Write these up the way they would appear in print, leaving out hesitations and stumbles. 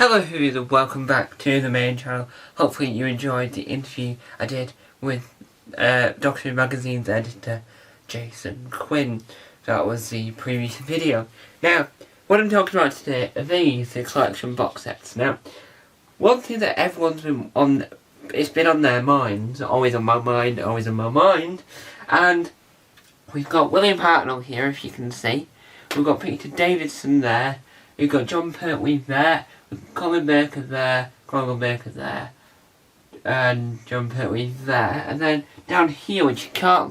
Hello Who's and welcome back to the main channel. Hopefully you enjoyed the interview I did with Doctor Who Magazine's editor Jason Quinn. That was the previous video. Now, what I'm talking about today are these, the collection box sets. Now, one thing that everyone's been on, it's been on their minds, always on my mind, and we've got William Hartnell here, if you can see. We've got Peter Davison there, we've got Jon Pertwee there, Colin Baker there, and Jon Pertwee there, and then down here, which you can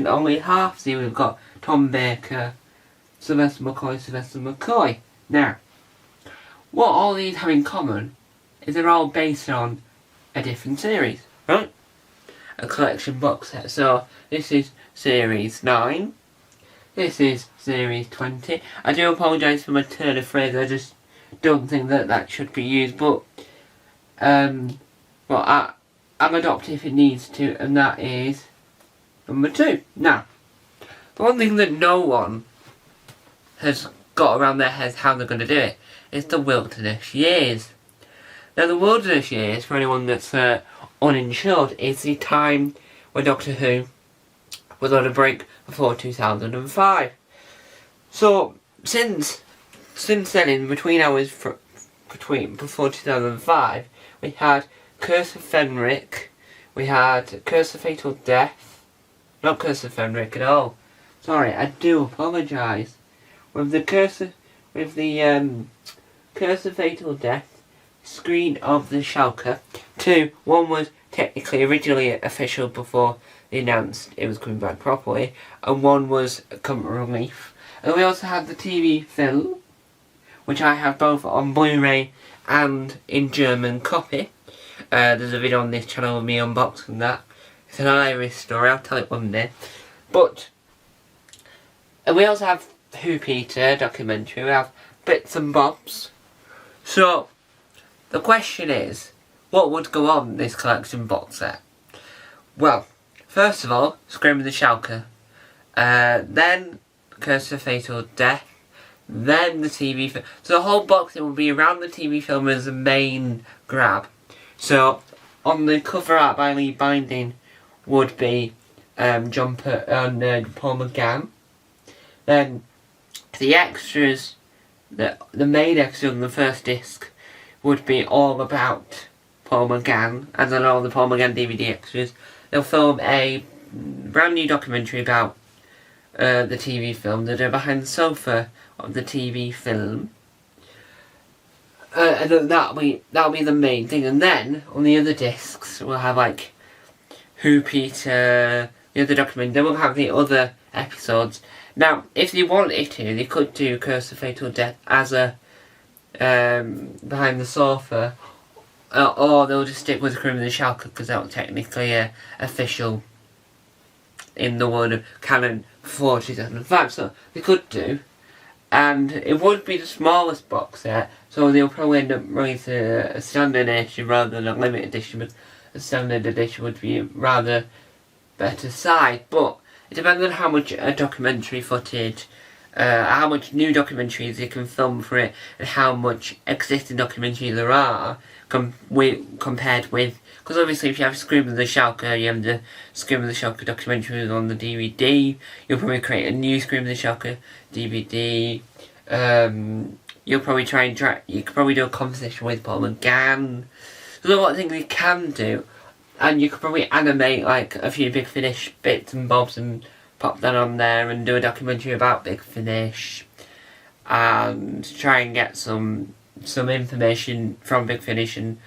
only half see, we've got Tom Baker, Sylvester McCoy. Now, what all these have in common is they're all based on a different series, right? A collection box set. So this is series 9. This is series 20. I do apologise for my turn of phrase. I just don't think that should be used, but I'll adopt it if it needs to, and that is number 2. Now, the one thing that no one has got around their heads how they're going to do it is the Wilderness Years. Now, the Wilderness Years, for anyone that's uninsured, is the time when Doctor Who was on a break before 2005. So, since then, in between hours before 2005, we had Curse of Fenric, we had Curse of Fatal Death, not Curse of Fenric at all. Sorry, I do apologise. With the Curse of Fatal Death, Screen of the Shallka. 2, one was technically originally official before they announced it was coming back properly, and one was Comic Relief. And we also had the TV film, which I have both on Blu-ray and in German copy. There's a video on this channel of me unboxing that. It's an Irish story, I'll tell it one day. But we also have Who Peter documentary, we have Bits and Bobs. So the question is, what would go on this collection box set? Well, first of all, Scream of the Shallka, then Curse of Fatal Death, then the TV film. So the whole box set will be around the TV film as the main grab. So on the cover art by Lee Binding would be Paul McGann. Then the extras, the main extra on the first disc would be all about Paul McGann, and then all the Paul McGann DVD extras. They'll film a brand new documentary about the TV film. They'll do behind the sofa of the TV film, and then that'll be the main thing. And then on the other discs we'll have like Who Peter, the other documentary. Then we'll have the other episodes. Now, if they wanted to, they could do Curse of Fatal Death as a behind the sofa, or they'll just stick with Scream of the Shallka because that was technically official in the world of canon before 2005. So they could do, and it would be the smallest box set. So they'll probably end up releasing a standard edition rather than a limited edition. But a standard edition would be rather better size. But it depends on how much documentary footage, how much new documentaries they can film for it, and how much existing documentaries there are compared with. Because obviously, if you have Scream of the Shallka, you have the Scream of the Shallka documentary on the DVD. You'll probably create a new Scream of the Shallka DVD. You'll probably you could probably do a conversation with Paul McGann. There's a lot of things you can do. And you could probably animate like a few Big Finish bits and bobs and pop that on there and do a documentary about Big Finish and try and get some information from Big Finish, and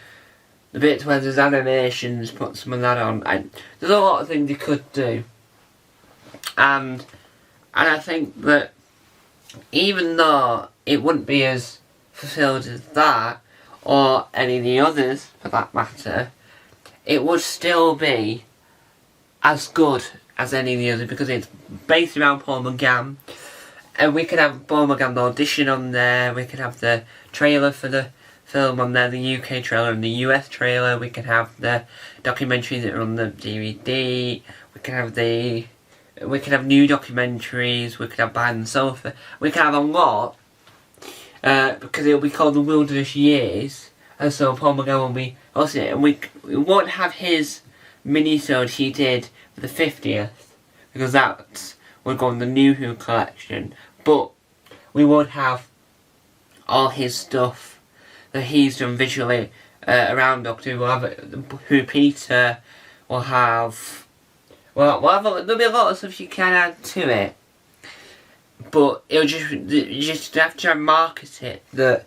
the bits where there's animations, put some of that on. And there's a lot of things you could do, and I think that even though it wouldn't be as fulfilled as that or any of the others for that matter, it would still be as good as any of the others because it's based around Paul McGann. And we could have Paul McGann audition on there, we could have the trailer for the film on there, the UK trailer and the US trailer, we could have the documentaries that are on the DVD, we could have new documentaries, we could have Behind the Sofa, we could have a lot. because it'll be called The Wilderness Years, and so Paul McGann will be also, and we won't have his mini-sode he did for the 50th, because that would go on the New Who collection, but we would have all his stuff that he's done visually around Doctor Who. We'll have Who Peter, we'll have, there'll be a lot of stuff you can add to it, but it'll you just have to try and market it that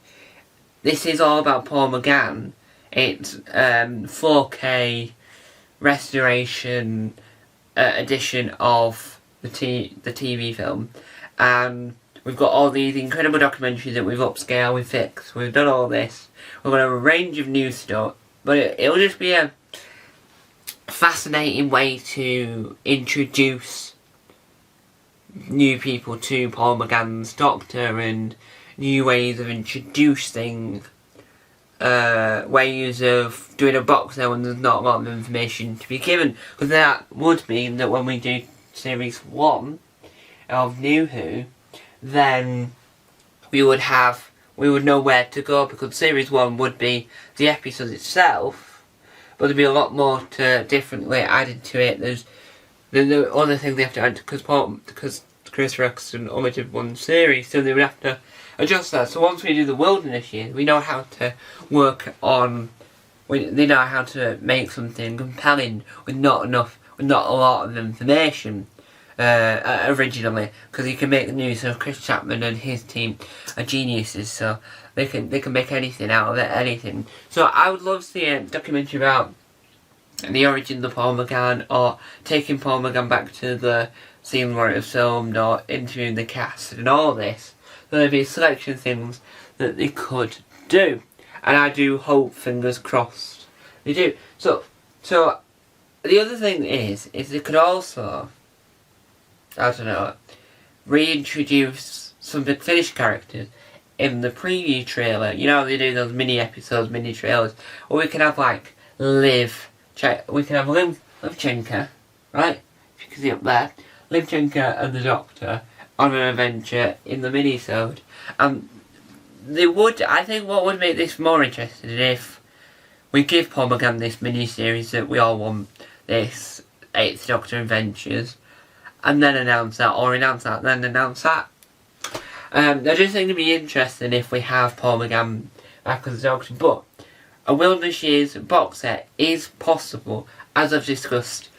this is all about Paul McGann. It's 4K restoration edition of the TV film, and we've got all these incredible documentaries that we've upscaled, we've fixed, we've done all this. We've got a range of new stuff, but it'll just be a fascinating way to introduce new people to Paul McGann's Doctor, and new ways of introducing ways of doing a box set when there's not a lot of information to be given, because that would mean that when we do series 1 of New Who, then we would know where to go, because series 1 would be the episode itself, but there'd be a lot more differently added to it. There's the other thing they have to add, because Chris Roxon only did one series, so they would have to adjust that. So once we do the Wilderness Years, we know how to work on, they know how to make something compelling with not a lot of information originally, because you can make the news. So Chris Chapman and his team are geniuses, so they can make anything out of it, anything. So I would love to see a documentary about the origin of Paul McGann, or taking Paul McGann back to the scene where it was filmed, or interviewing the cast and all this. So there'd be a selection of things that they could do, and I do hope, fingers crossed, they do. So the other thing is they could also, I don't know, reintroduce some Big Finish characters in the preview trailer. You know, they do those mini episodes, mini trailers, or we can have like Liv Chenka, right? If you can see up there, Liv Chenka and the Doctor on an adventure in the mini-sode. I think what would make this more interesting is if we give Paul McGann this mini-series that we all want, this 8th Doctor Adventures, and then announce that, or announce that, then announce that. I just think it'd be interesting if we have Paul McGann back as the Doctor, but a Wilderness Years box set is possible. As I've discussed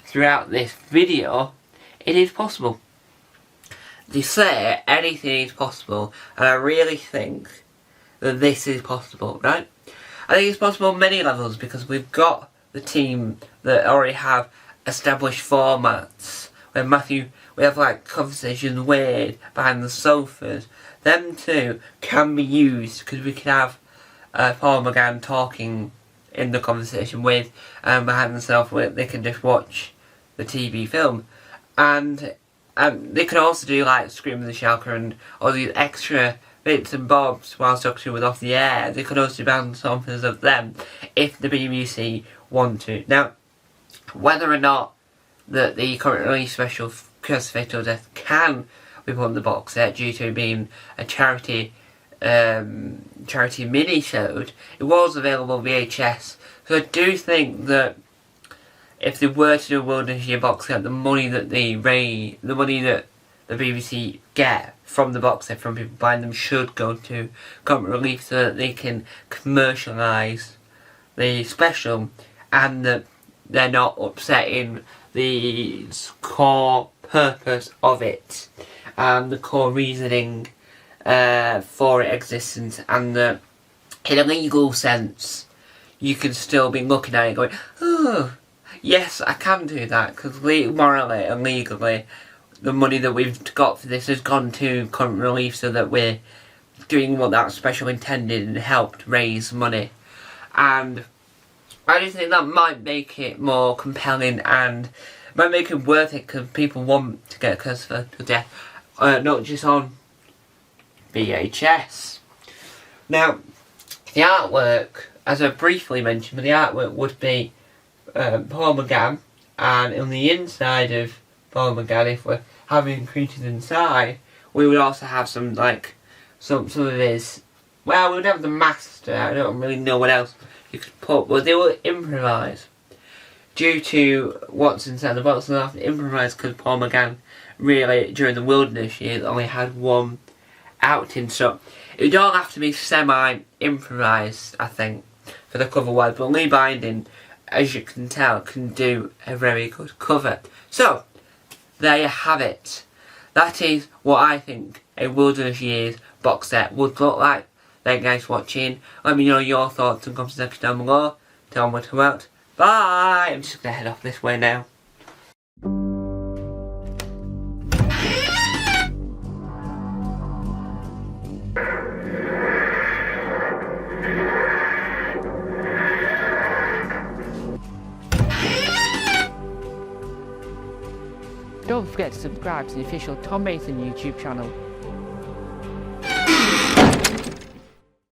throughout this video, it is possible. They say anything is possible, and I really think that this is possible, right? I think it's possible on many levels, because we've got the team that already have established formats. We have like conversations with behind the sofas. Them two can be used, because we can have Paul McGann talking in the conversation with behind the sofa, where they can just watch the TV film, and they could also do like Scream of the Shalka and all these extra bits and bobs whilst Doctor Who was off the air. They could also bounce offers of them if the BBC want to. Now, whether or not that the current release special Curse of Fatal Death can be put in the box set due to being a charity mini-sode, it was available VHS. So I do think that if they were to do a Wilderness Year box set, the money that the BBC get from the box set from people buying them should go to comic relief, so that they can commercialise the special, and that they're not upsetting the core purpose of it and the core reasoning for its existence, and that in a legal sense you can still be looking at it going, oh, yes, I can do that, because morally and legally the money that we've got for this has gone to current relief, so that we're doing what that special intended and helped raise money. And I just think that might make it more compelling and might make it worth it, because people want to get Curse of Fatal Death, not just on VHS. Now, the artwork, as I briefly mentioned, the artwork would be Paul McGann, and on the inside of Paul McGann, if we're having creatures inside, we would also have some some of his. Well, we would have the master. I don't really know what else you could put, but they will improvise. Due to what's inside the box, they'll have to improvise because Paul McGann really, during the Wilderness years, only had one outing, so it would all have to be semi-improvised, I think, for the cover wise. But Lee Binding, as you can tell, can do a very good cover. So, there you have it. That is what I think a Wilderness Years box set would look like. Thank you guys for watching. Let me know your thoughts and comments section down below. Tell me what about. Bye! I'm just going to head off this way now. Don't forget to subscribe to the official Tom Mason YouTube channel.